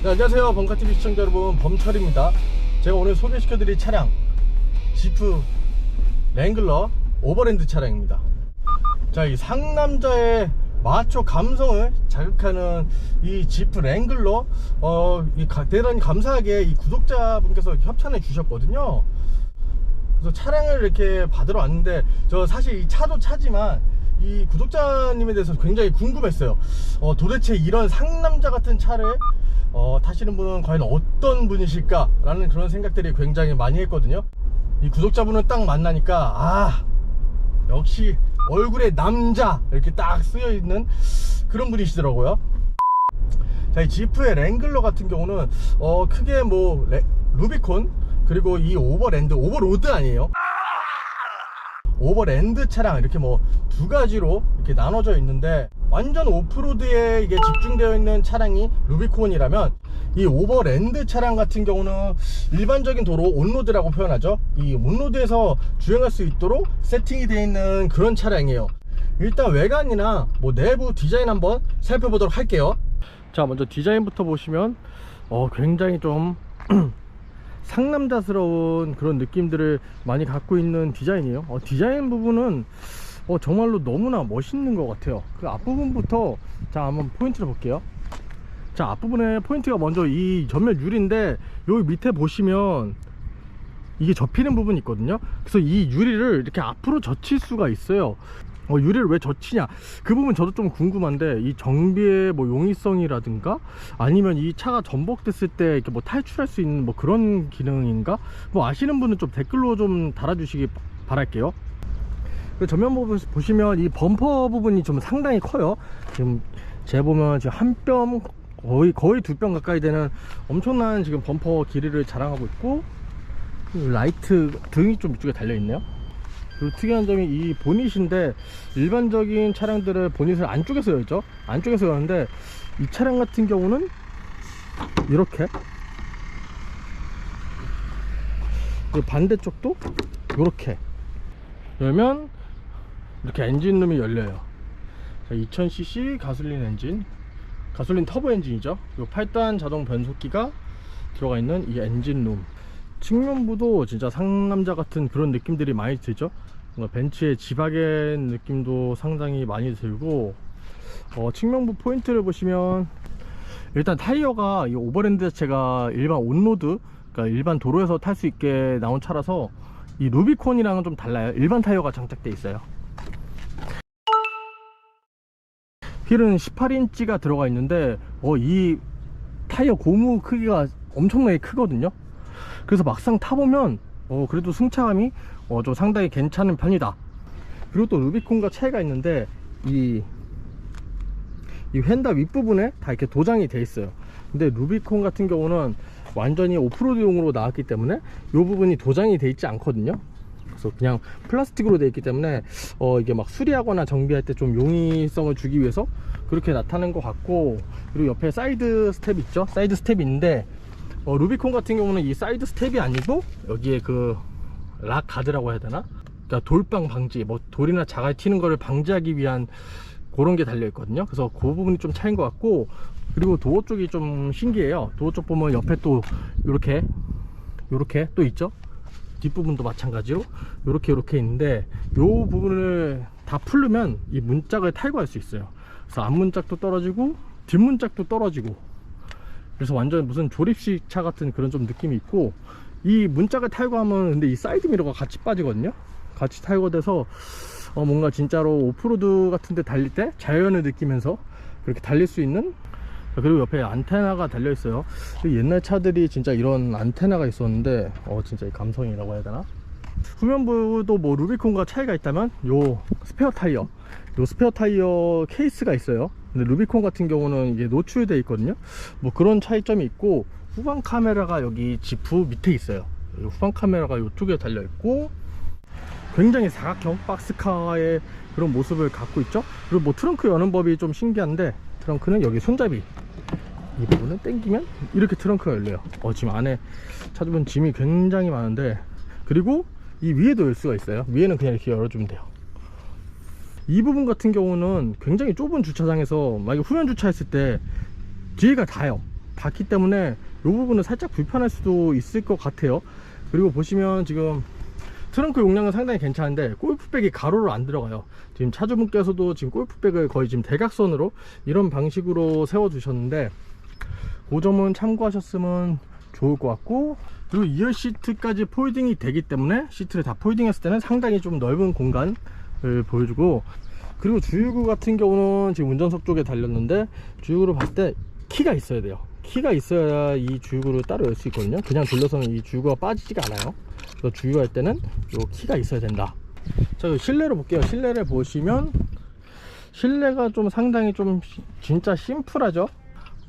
네, 안녕하세요 범카TV 시청자 여러분, 범철입니다. 제가 오늘 소개시켜드릴 차량 지프 랭글러 오버랜드 차량입니다. 자, 이 상남자의 마초 감성을 자극하는 이 지프 랭글러, 대단히 감사하게 이 구독자분께서 협찬해 주셨거든요. 그래서 차량을 이렇게 받으러 왔는데, 저 사실 이 차도 차지만 이 구독자님에 대해서 굉장히 궁금했어요. 도대체 이런 상남자 같은 차를 타시는 분은 과연 어떤 분이실까 라는 그런 생각들이 굉장히 많이 했거든요. 이 구독자분을 딱 만나니까 역시 얼굴에 남자 이렇게 딱 쓰여 있는 그런 분이시더라고요. 자, 이 지프의 랭글러 같은 경우는 크게 뭐 루비콘, 그리고 이 오버로드 아니에요, 오버랜드 차량, 이렇게 뭐 두 가지로 이렇게 나눠져 있는데, 완전 오프로드에 이게 집중되어 있는 차량이 루비콘이라면, 이 오버랜드 차량 같은 경우는 일반적인 도로 온로드라고 표현하죠. 이 온로드에서 주행할 수 있도록 세팅이 되어 있는 그런 차량이에요. 일단 외관이나 뭐 내부 디자인 한번 살펴보도록 할게요. 자, 먼저 디자인부터 보시면 굉장히 좀 상남자스러운 그런 느낌들을 많이 갖고 있는 디자인이에요. 디자인 부분은 정말로 너무나 멋있는 것 같아요. 그 앞부분부터 자 한번 포인트를 볼게요. 자, 앞부분에 포인트가 먼저 이 전면 유리인데, 여기 밑에 보시면 이게 접히는 부분이 있거든요. 그래서 이 유리를 이렇게 앞으로 젖힐 수가 있어요. 유리를 왜 젖히냐, 그 부분 저도 좀 궁금한데, 이 정비의 뭐 용이성이라든가, 아니면 이 차가 전복됐을 때 이렇게 뭐 탈출할 수 있는 뭐 그런 기능인가, 뭐 아시는 분은 좀 댓글로 좀 달아주시기 바랄게요. 전면 부분 보시면 이 범퍼 부분이 좀 상당히 커요. 지금 제가 보면 지금 한 뼘, 거의 두 뼘 가까이 되는 엄청난 지금 범퍼 길이를 자랑하고 있고, 라이트 등이 좀 이쪽에 달려 있네요. 그리고 특이한 점이 이 보닛인데, 일반적인 차량들은 보닛을 안쪽에서 열죠. 안쪽에서 여는데, 이 차량 같은 경우는 이렇게, 그리고 반대쪽도 이렇게 열면 이렇게 엔진룸이 열려요. 2000cc 가솔린 엔진, 가솔린 터보 엔진이죠. 이 8단 자동 변속기가 들어가 있는 이 엔진룸. 측면부도 진짜 상남자 같은 그런 느낌들이 많이 들죠. 뭔가 벤츠의 지바겐 느낌도 상당히 많이 들고, 측면부 포인트를 보시면 일단 타이어가, 이 오버랜드 자체가 일반 온로드, 그러니까 일반 도로에서 탈 수 있게 나온 차라서 이 루비콘이랑은 좀 달라요. 일반 타이어가 장착되어 있어요. 휠은 18인치가 들어가 있는데, 이 타이어 고무 크기가 엄청나게 크거든요. 그래서 막상 타보면 그래도 승차감이 좀 상당히 괜찮은 편이다. 그리고 또 루비콘과 차이가 있는데, 이 휀다 윗부분에 다 이렇게 도장이 돼 있어요. 근데 루비콘 같은 경우는 완전히 오프로드용으로 나왔기 때문에 이 부분이 도장이 돼 있지 않거든요. 그래서 그냥 플라스틱으로 되어 있기 때문에 이게 막 수리하거나 정비할 때 좀 용이성을 주기 위해서 그렇게 나타낸 것 같고, 그리고 옆에 사이드 스텝 있죠. 사이드 스텝이 있는데, 루비콘 같은 경우는 이 사이드 스텝이 아니고 여기에 그 락 가드라고 해야 되나, 그러니까 돌방 방지, 뭐 돌이나 자갈 튀는 거를 방지하기 위한 그런 게 달려 있거든요. 그래서 그 부분이 좀 차이인 것 같고, 그리고 도어 쪽이 좀 신기해요. 도어 쪽 보면 옆에 또 요렇게 또 있죠. 뒷부분도 마찬가지로 요렇게 있는데, 요 부분을 다 풀르면 이 문짝을 탈거할 수 있어요. 그래서 앞문짝도 떨어지고 뒷문짝도 떨어지고, 그래서 완전 무슨 조립식 차 같은 그런 좀 느낌이 있고, 이 문짝을 탈거하면 근데 이 사이드 미러가 같이 빠지거든요. 같이 탈거돼서 뭔가 진짜로 오프로드 같은 데 달릴 때 자연을 느끼면서 그렇게 달릴 수 있는. 그리고 옆에 안테나가 달려 있어요. 옛날 차들이 진짜 이런 안테나가 있었는데, 진짜 이 감성이라고 해야 되나. 후면부도 뭐 루비콘과 차이가 있다면, 요 스페어 타이어 케이스가 있어요. 근데 루비콘 같은 경우는 이게 노출되어 있거든요. 뭐 그런 차이점이 있고, 후방 카메라가 여기 지프 밑에 있어요. 후방 카메라가 이쪽에 달려 있고, 굉장히 사각형 박스카의 그런 모습을 갖고 있죠. 그리고 뭐 트렁크 여는 법이 좀 신기한데, 트렁크는 여기 손잡이 이 부분을 당기면 이렇게 트렁크가 열려요. 지금 안에 찾아보면 짐이 굉장히 많은데, 그리고 이 위에도 열 수가 있어요. 위에는 그냥 이렇게 열어주면 돼요. 이 부분 같은 경우는 굉장히 좁은 주차장에서 만약에 후면 주차했을 때 뒤에가 닿아요. 닿기 때문에 이 부분은 살짝 불편할 수도 있을 것 같아요. 그리고 보시면 지금 트렁크 용량은 상당히 괜찮은데 골프백이 가로로 안 들어가요. 지금 차주분께서도 지금 골프백을 거의 지금 대각선으로 이런 방식으로 세워 주셨는데 그 점은 참고하셨으면 좋을 것 같고, 그리고 2열 시트까지 폴딩이 되기 때문에 시트를 다 폴딩했을 때는 상당히 좀 넓은 공간을 보여주고, 그리고 주유구 같은 경우는 지금 운전석 쪽에 달렸는데 주유구를 봤을 때 키가 있어야 돼요. 키가 있어야 이 주유구를 따로 열 수 있거든요. 그냥 돌려서는 이 주유구가 빠지지가 않아요. 그래서 주유할 때는 요 키가 있어야 된다. 자, 실내로 볼게요. 실내를 보시면 실내가 좀 상당히 좀 진짜 심플하죠.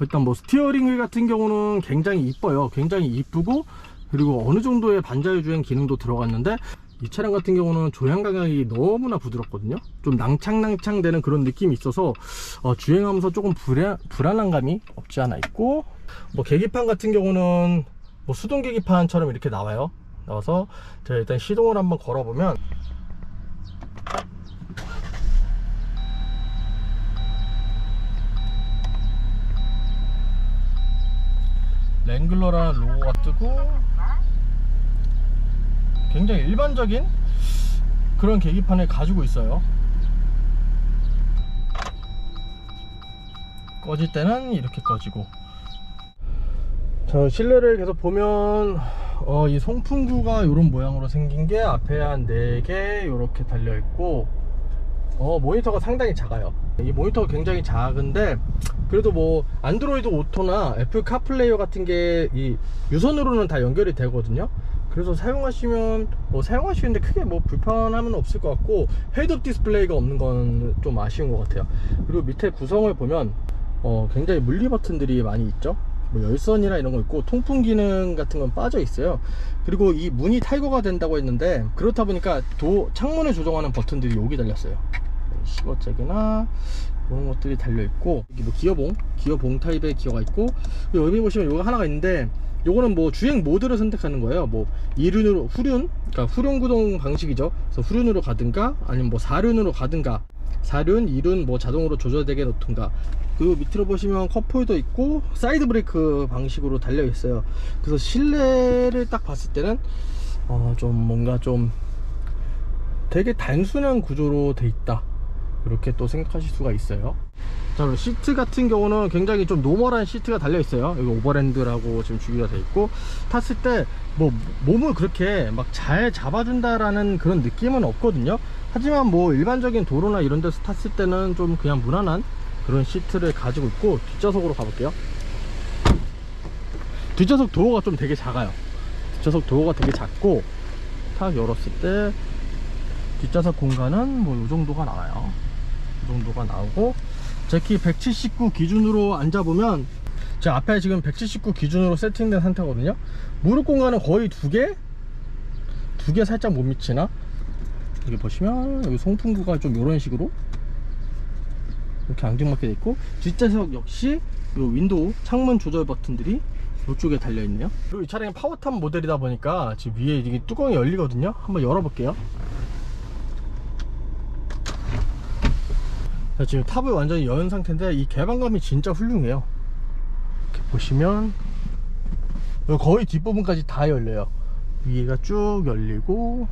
일단 뭐 스티어링 휠 같은 경우는 굉장히 이뻐요. 굉장히 이쁘고, 그리고 어느 정도의 반자율 주행 기능도 들어갔는데 이 차량 같은 경우는 조향 감각이 너무나 부드럽거든요. 좀 낭창낭창 되는 그런 느낌이 있어서 주행하면서 조금 불안한 감이 없지 않아 있고, 뭐 계기판 같은 경우는 뭐 수동 계기판처럼 이렇게 나와요. 나와서 제가 일단 시동을 한번 걸어보면 랭글러라는 로고가 뜨고 굉장히 일반적인 그런 계기판을 가지고 있어요. 꺼질 때는 이렇게 꺼지고. 자, 실내를 계속 보면 이 송풍구가 이런 모양으로 생긴 게 앞에 한 4개 이렇게 달려 있고, 모니터가 상당히 작아요. 이 모니터가 굉장히 작은데 그래도 뭐 안드로이드 오토나 애플 카플레이어 같은 게 이 유선으로는 다 연결이 되거든요. 그래서 사용하시면 사용하시는데 크게 뭐 불편함은 없을 것 같고, 헤드업 디스플레이가 없는 건 좀 아쉬운 것 같아요. 그리고 밑에 구성을 보면 굉장히 물리 버튼들이 많이 있죠. 뭐 열선이나 이런 거 있고, 통풍 기능 같은 건 빠져 있어요. 그리고 이 문이 탈거가 된다고 했는데 그렇다 보니까 창문을 조정하는 버튼들이 여기 달렸어요. 시거잭이나 그런 것들이 달려 있고, 여기 뭐 기어봉 타입의 기어가 있고, 여기 보시면 요거 하나가 있는데 요거는 뭐 주행 모드를 선택하는 거예요. 뭐 2륜으로 그러니까 후륜 구동 방식이죠. 그래서 후륜으로 가든가 아니면 뭐 4륜으로 가든가, 4륜, 2륜 뭐 자동으로 조절되게 놓든가. 그리고 밑으로 보시면 컵홀더 있고 사이드 브레이크 방식으로 달려 있어요. 그래서 실내를 딱 봤을 때는 좀 뭔가 좀 되게 단순한 구조로 돼 있다, 이렇게 또 생각하실 수가 있어요. 자, 시트 같은 경우는 굉장히 좀 노멀한 시트가 달려 있어요. 여기 오버랜드라고 지금 주기가 돼 있고, 탔을 때 뭐 몸을 그렇게 막 잘 잡아준다라는 그런 느낌은 없거든요. 하지만 뭐 일반적인 도로나 이런 데서 탔을 때는 좀 그냥 무난한 그런 시트를 가지고 있고, 뒷좌석으로 가볼게요. 뒷좌석 도어가 좀 되게 작아요. 뒷좌석 도어가 되게 작고, 탁 열었을 때 뒷좌석 공간은 뭐 이 정도가 나와요. 이 정도가 나오고, 제 키 179 기준으로 앉아보면 제 앞에 지금 179 기준으로 세팅된 상태거든요. 무릎 공간은 거의 두 개 살짝 못 미치나. 여기 보시면 여기 송풍구가 좀 이런 식으로 이렇게 앙증맞게 돼 있고, 뒷좌석 역시 이 윈도우 창문 조절 버튼들이 이쪽에 달려 있네요. 그리고 이 차량이 파워탑 모델이다 보니까 지금 위에 이게 뚜껑이 열리거든요. 한번 열어볼게요. 자, 지금 탑을 완전히 연 상태인데 이 개방감이 진짜 훌륭해요. 이렇게 보시면 거의 뒷부분까지 다 열려요. 위가 쭉 열리고,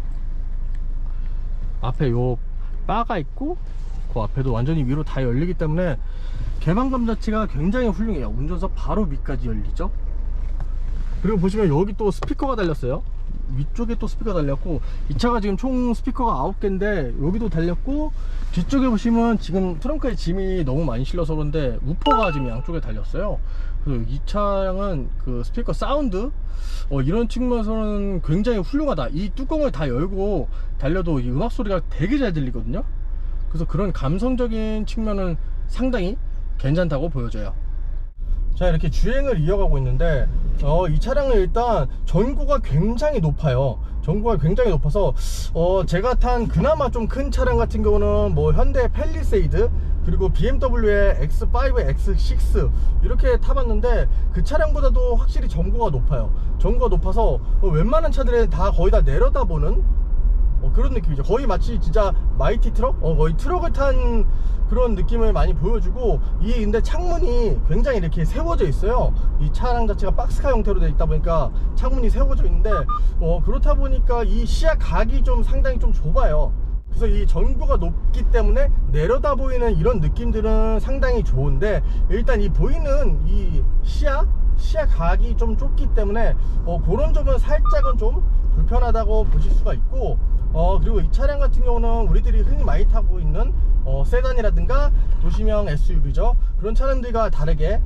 앞에 요 바가 있고 그 앞에도 완전히 위로 다 열리기 때문에 개방감 자체가 굉장히 훌륭해요. 운전석 바로 위까지 열리죠. 그리고 보시면 여기 또 스피커가 달렸어요. 위쪽에 또 스피커 달렸고, 이 차가 지금 총 스피커가 9개인데 여기도 달렸고, 뒤쪽에 보시면 지금 트렁크에 짐이 너무 많이 실려서 그런데 우퍼가 지금 양쪽에 달렸어요. 그래서 이 차량은 그 스피커 사운드 이런 측면에서는 굉장히 훌륭하다. 이 뚜껑을 다 열고 달려도 이 음악 소리가 되게 잘 들리거든요. 그래서 그런 감성적인 측면은 상당히 괜찮다고 보여져요. 자, 이렇게 주행을 이어가고 있는데 이 차량은 일단 전고가 굉장히 높아요. 전고가 굉장히 높아서 제가 탄 그나마 좀 큰 차량 같은 경우는 뭐 현대 팰리세이드, 그리고 BMW의 X5, X6 이렇게 타봤는데 그 차량보다도 확실히 전고가 높아요. 전고가 높아서 웬만한 차들은 다 거의 다 내려다보는 그런 느낌이죠. 거의 마치 진짜 마이티 트럭? 거의 트럭을 탄 그런 느낌을 많이 보여주고, 이 근데 창문이 굉장히 이렇게 세워져 있어요. 이 차량 자체가 박스카 형태로 되어 있다 보니까 창문이 세워져 있는데, 그렇다 보니까 이 시야 각이 좀 상당히 좀 좁아요. 그래서 이 전구가 높기 때문에 내려다 보이는 이런 느낌들은 상당히 좋은데, 일단 이 보이는 이 시야 각이 좀 좁기 때문에 그런 점은 살짝은 좀 불편하다고 보실 수가 있고, 그리고 이 차량 같은 경우는 우리들이 흔히 많이 타고 있는 세단이라든가 도시명 SUV죠. 그런 차량들과 다르게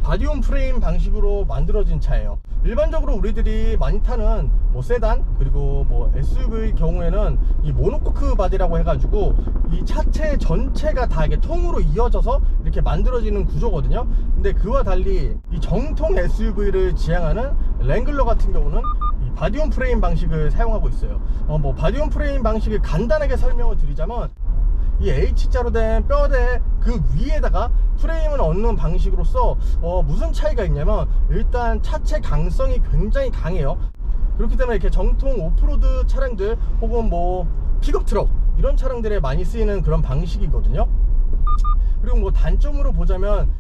바디온 프레임 방식으로 만들어진 차예요. 일반적으로 우리들이 많이 타는 세단 그리고 SUV 경우에는 이 모노코크 바디라고 해가지고 이 차체 전체가 다 이게 통으로 이어져서 이렇게 만들어지는 구조거든요. 근데 그와 달리 이 정통 SUV를 지향하는 랭글러 같은 경우는 이 바디온 프레임 방식을 사용하고 있어요. 바디온 프레임 방식을 간단하게 설명을 드리자면, 이 H자로 된 뼈대 그 위에다가 프레임을 얹는 방식으로서 무슨 차이가 있냐면, 일단 차체 강성이 굉장히 강해요. 그렇기 때문에 이렇게 정통 오프로드 차량들 혹은 픽업 트럭 이런 차량들에 많이 쓰이는 그런 방식이거든요. 그리고 단점으로 보자면,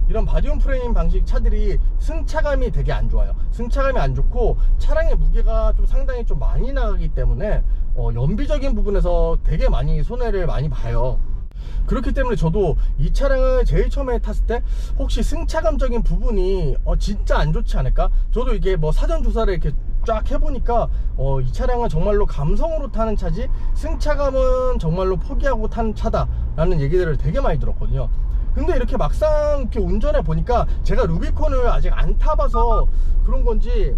이런 바디온 프레임 방식 차들이 승차감이 되게 안 좋아요. 승차감이 안 좋고 차량의 무게가 좀 상당히 좀 많이 나가기 때문에 연비적인 부분에서 되게 많이 손해를 많이 봐요. 그렇기 때문에 저도 이 차량을 제일 처음에 탔을 때 혹시 승차감적인 부분이 진짜 안 좋지 않을까? 저도 이게 사전 조사를 이렇게 쫙 해보니까 이 차량은 정말로 감성으로 타는 차지 승차감은 정말로 포기하고 타는 차다 라는 얘기들을 되게 많이 들었거든요. 근데 이렇게 막상 이렇게 운전해 보니까, 제가 루비콘을 아직 안 타봐서 그런 건지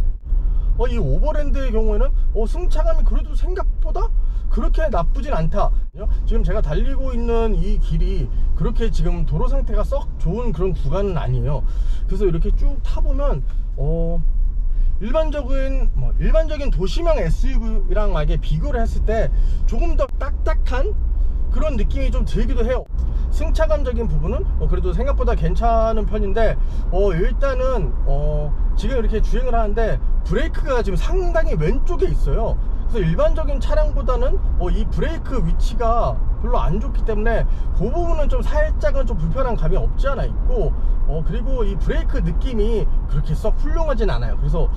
이 오버랜드의 경우에는 승차감이 그래도 생각보다 그렇게 나쁘진 않다. 지금 제가 달리고 있는 이 길이 그렇게 지금 도로 상태가 썩 좋은 그런 구간은 아니에요. 그래서 이렇게 쭉 타보면 일반적인 도시명 SUV랑 만약에 비교를 했을 때 조금 더 딱딱한 그런 느낌이 좀 들기도 해요. 승차감적인 부분은 그래도 생각보다 괜찮은 편인데, 일단은 지금 이렇게 주행을 하는데 브레이크가 지금 상당히 왼쪽에 있어요. 그래서 일반적인 차량보다는 이 브레이크 위치가 별로 안 좋기 때문에 그 부분은 좀 살짝은 좀 불편한 감이 없지 않아 있고, 그리고 이 브레이크 느낌이 그렇게 썩 훌륭하진 않아요. 그래서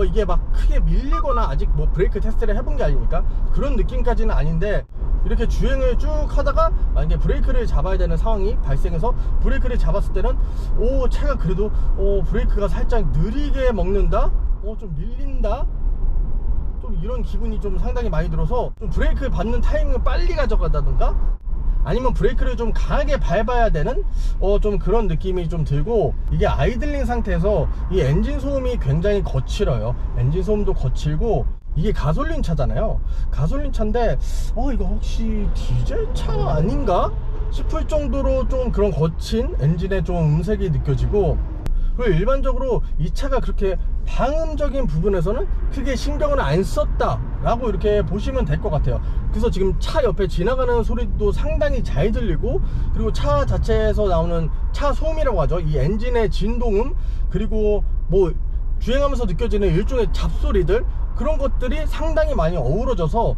이게 막 크게 밀리거나, 아직 브레이크 테스트를 해본 게 아니니까 그런 느낌까지는 아닌데, 이렇게 주행을 쭉 하다가 만약에 브레이크를 잡아야 되는 상황이 발생해서 브레이크를 잡았을 때는 차가 그래도 브레이크가 살짝 느리게 먹는다, 좀 밀린다, 좀 이런 기분이 좀 상당히 많이 들어서 좀 브레이크를 밟는 타이밍을 빨리 가져간다든가, 아니면 브레이크를 좀 강하게 밟아야 되는 좀 그런 느낌이 좀 들고, 이게 아이들링 상태에서 이 엔진 소음이 굉장히 거칠어요. 엔진 소음도 거칠고, 이게 가솔린 차잖아요. 가솔린 차인데 이거 혹시 디젤 차 아닌가 싶을 정도로 좀 그런 거친 엔진의 좀 음색이 느껴지고, 그리고 일반적으로 이 차가 그렇게 방음적인 부분에서는 크게 신경을 안 썼다 라고 이렇게 보시면 될 것 같아요. 그래서 지금 차 옆에 지나가는 소리도 상당히 잘 들리고, 그리고 차 자체에서 나오는 차 소음이라고 하죠. 이 엔진의 진동음, 그리고 주행하면서 느껴지는 일종의 잡소리들, 그런 것들이 상당히 많이 어우러져서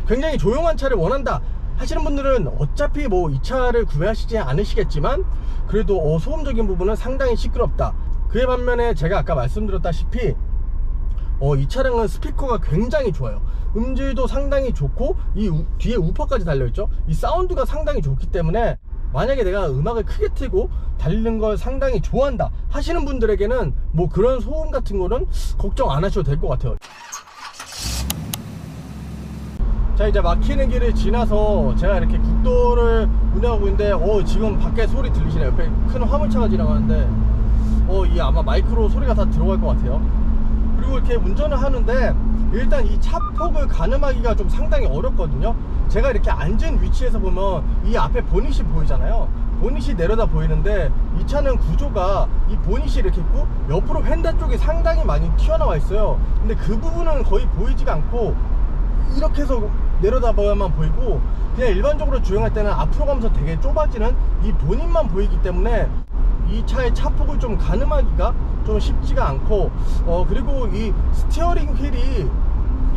굉장히 조용한 차를 원한다 하시는 분들은 어차피 이 차를 구매하시지 않으시겠지만, 그래도 소음적인 부분은 상당히 시끄럽다. 그에 반면에 제가 아까 말씀드렸다시피 이 차량은 스피커가 굉장히 좋아요. 음질도 상당히 좋고, 이 뒤에 우퍼까지 달려있죠. 이 사운드가 상당히 좋기 때문에 만약에 내가 음악을 크게 틀고 달리는 걸 상당히 좋아한다 하시는 분들에게는 그런 소음 같은 거는 걱정 안 하셔도 될 것 같아요. 자, 이제 막히는 길을 지나서 제가 이렇게 국도를 운행하고 있는데 지금 밖에 소리 들리시네요. 옆에 큰 화물차가 지나가는데 이 아마 마이크로 소리가 다 들어갈 것 같아요. 그리고 이렇게 운전을 하는데 일단 이 차폭을 가늠하기가 좀 상당히 어렵거든요. 제가 이렇게 앉은 위치에서 보면 이 앞에 보닛이 보이잖아요. 보닛이 내려다 보이는데, 이 차는 구조가 이 보닛이 이렇게 있고 옆으로 휀다 쪽이 상당히 많이 튀어나와 있어요. 근데 그 부분은 거의 보이지가 않고 이렇게 해서 내려다봐야만 보이고, 그냥 일반적으로 주행할 때는 앞으로 가면서 되게 좁아지는 이 보닛만 보이기 때문에 이 차의 차폭을 좀 가늠하기가 좀 쉽지가 않고, 그리고 이 스티어링 휠이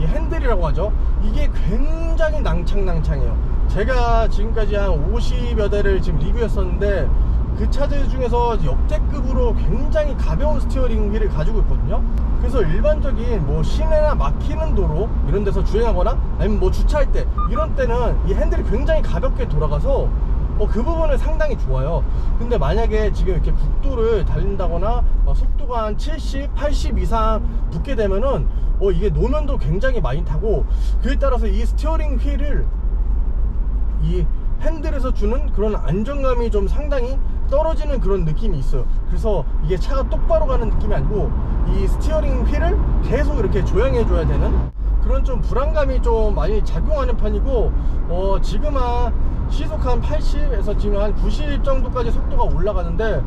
이 핸들이라고 하죠. 이게 굉장히 낭창낭창해요. 제가 지금까지 한 50여 대를 지금 리뷰했었는데 그 차들 중에서 역대급으로 굉장히 가벼운 스티어링 휠을 가지고 있거든요. 그래서 일반적인 뭐 시내나 막히는 도로 이런 데서 주행하거나 아니면 뭐 주차할 때 이런 때는 이 핸들이 굉장히 가볍게 돌아가서 그 부분은 상당히 좋아요. 근데 만약에 지금 이렇게 국도를 달린다거나 속도가 한 70, 80 이상 붙게 되면은 이게 노면도 굉장히 많이 타고, 그에 따라서 이 스티어링 휠을 이 핸들에서 주는 그런 안정감이 좀 상당히 떨어지는 그런 느낌이 있어요. 그래서 이게 차가 똑바로 가는 느낌이 아니고 이 스티어링 휠을 계속 이렇게 조향해 줘야 되는 그런 좀 불안감이 좀 많이 작용하는 편이고, 지금 한 시속 한 80에서 지금 한 90 정도까지 속도가 올라가는데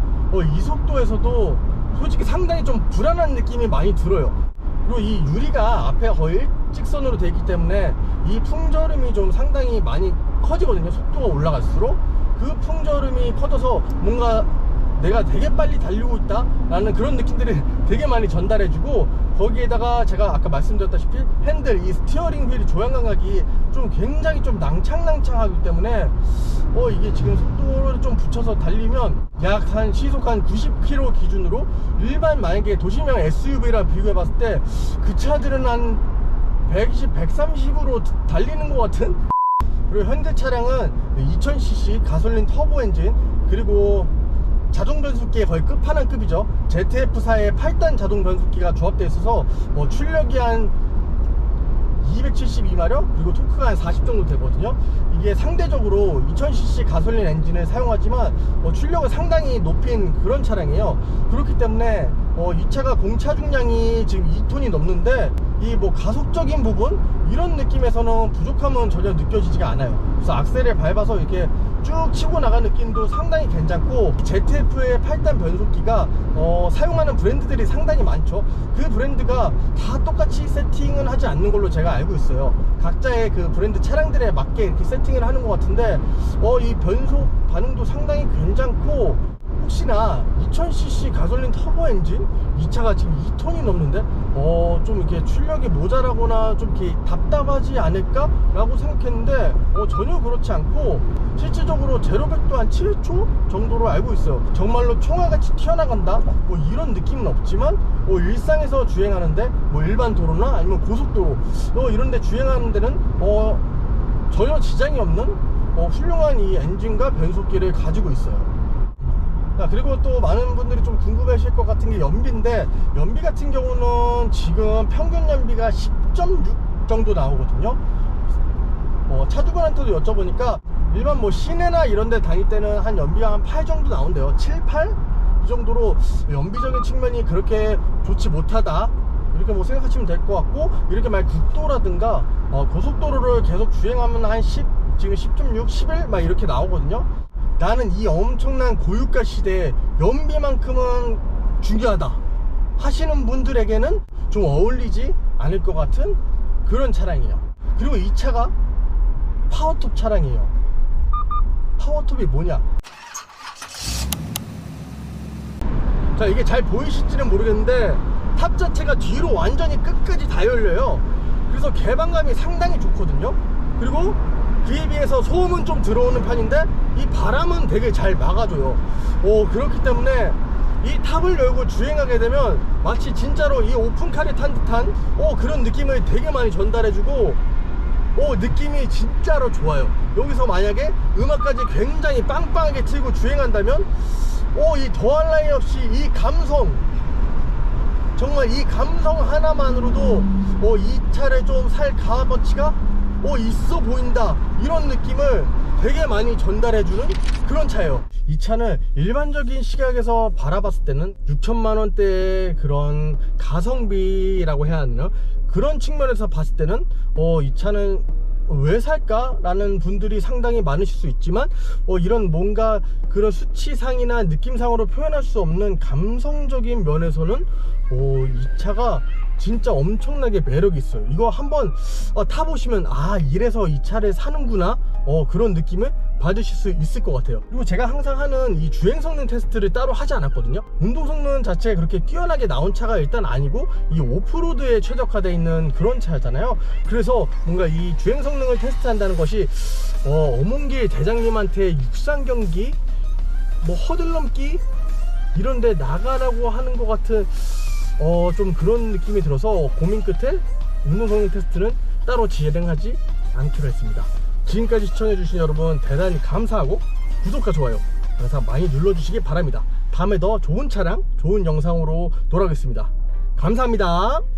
이 속도에서도 솔직히 상당히 좀 불안한 느낌이 많이 들어요. 그리고 이 유리가 앞에 거의 일직선으로 되어 있기 때문에 이 풍절음이 좀 상당히 많이 커지거든요. 속도가 올라갈수록 그 풍절음이 커져서 뭔가 내가 되게 빨리 달리고 있다 라는 그런 느낌들을 되게 많이 전달해주고, 거기에다가 제가 아까 말씀드렸다시피 핸들, 이 스티어링 휠이 조향 감각이 좀 굉장히 좀 낭창낭창하기 때문에 이게 지금 속도를 좀 붙여서 달리면 약 한 시속 한 90km 기준으로 일반 만약에 도심형 SUV랑 비교해 봤을 때 그 차들은 한 120, 130으로 달리는 것 같은. 그리고 현대 차량은 2000cc 가솔린 터보 엔진, 그리고 자동 변속기의 거의 끝판왕급이죠. ZF4의 8단 자동 변속기가 조합되어 있어서 출력이 한 272마력, 그리고 토크가 한 40 정도 되거든요. 이게 상대적으로 2000cc 가솔린 엔진을 사용하지만 출력을 상당히 높인 그런 차량이에요. 그렇기 때문에 이 차가 공차 중량이 지금 2톤이 넘는데 이 뭐 가속적인 부분 이런 느낌에서는 부족함은 전혀 느껴지지가 않아요. 그래서 악셀을 밟아서 이렇게 쭉 치고 나가는 느낌도 상당히 괜찮고, ZF의 8단 변속기가 사용하는 브랜드들이 상당히 많죠. 그 브랜드가 다 똑같이 세팅은 하지 않는 걸로 제가 알고 있어요. 각자의 그 브랜드 차량들에 맞게 이렇게 세팅을 하는 것 같은데 이 변속 반응도 상당히 괜찮고, 혹시나 2000cc 가솔린 터보 엔진 이 차가 지금 2톤이 넘는데 좀 이렇게 출력이 모자라거나 좀 이렇게 답답하지 않을까 라고 생각했는데 전혀 그렇지 않고, 실질적으로 제로백도 한 7초 정도로 알고 있어요. 정말로 총알같이 튀어나간다 뭐 이런 느낌은 없지만 일상에서 주행하는데 뭐 일반 도로나 아니면 고속도로 이런 데 주행하는 데는 전혀 지장이 없는 훌륭한 이 엔진과 변속기를 가지고 있어요. 그리고 또 많은 분들이 좀 궁금해하실 것 같은 게 연비인데, 연비 같은 경우는 지금 평균 연비가 10.6 정도 나오거든요. 차주분한테도 여쭤보니까 일반 뭐 시내나 이런 데 다닐 때는 한 연비가 한 8 정도 나온대요. 7, 8? 이 정도로 연비적인 측면이 그렇게 좋지 못하다 이렇게 뭐 생각하시면 될 것 같고, 이렇게 만약 국도라든가 고속도로를 계속 주행하면 한 10, 지금 10.6, 11 막 이렇게 나오거든요. 나는 이 엄청난 고유가 시대에 연비만큼은 중요하다 하시는 분들에게는 좀 어울리지 않을 것 같은 그런 차량이에요. 그리고 이 차가 파워톱 차량이에요. 파워톱이 뭐냐, 자 이게 잘 보이실지는 모르겠는데 탑 자체가 뒤로 완전히 끝까지 다 열려요. 그래서 개방감이 상당히 좋거든요. 그리고 그에 비해서 소음은 좀 들어오는 편인데 이 바람은 되게 잘 막아줘요. 그렇기 때문에 이 탑을 열고 주행하게 되면 마치 진짜로 이 오픈카를 탄 듯한 그런 느낌을 되게 많이 전달해주고 느낌이 진짜로 좋아요. 여기서 만약에 음악까지 굉장히 빵빵하게 틀고 주행한다면 이 더할 나위 없이 이 감성, 정말 이 감성 하나만으로도 이 차를 좀 살 값어치가 있어 보인다 이런 느낌을 되게 많이 전달해주는 그런 차예요. 이 차는 일반적인 시각에서 바라봤을 때는 6천만원대의 그런 가성비라고 해야 하나, 그런 측면에서 봤을 때는 이 차는 왜 살까? 라는 분들이 상당히 많으실 수 있지만 이런 뭔가 그런 수치상이나 느낌상으로 표현할 수 없는 감성적인 면에서는 이 차가 진짜 엄청나게 매력이 있어요. 이거 한번 타보시면 이래서 이 차를 사는구나 그런 느낌을 받으실 수 있을 것 같아요. 그리고 제가 항상 하는 이 주행 성능 테스트를 따로 하지 않았거든요. 운동 성능 자체가 그렇게 뛰어나게 나온 차가 일단 아니고 이 오프로드에 최적화되어 있는 그런 차잖아요. 그래서 뭔가 이 주행 성능을 테스트한다는 것이 어몽길 대장님한테 육상 경기 뭐 허들 넘기 이런데 나가라고 하는 것 같은 좀 그런 느낌이 들어서 고민 끝에 운동 성능 테스트는 따로 진행하지 않기로 했습니다. 지금까지 시청해주신 여러분 대단히 감사하고 구독과 좋아요 항상 많이 눌러주시기 바랍니다. 다음에 더 좋은 차량 좋은 영상으로 돌아오겠습니다. 감사합니다.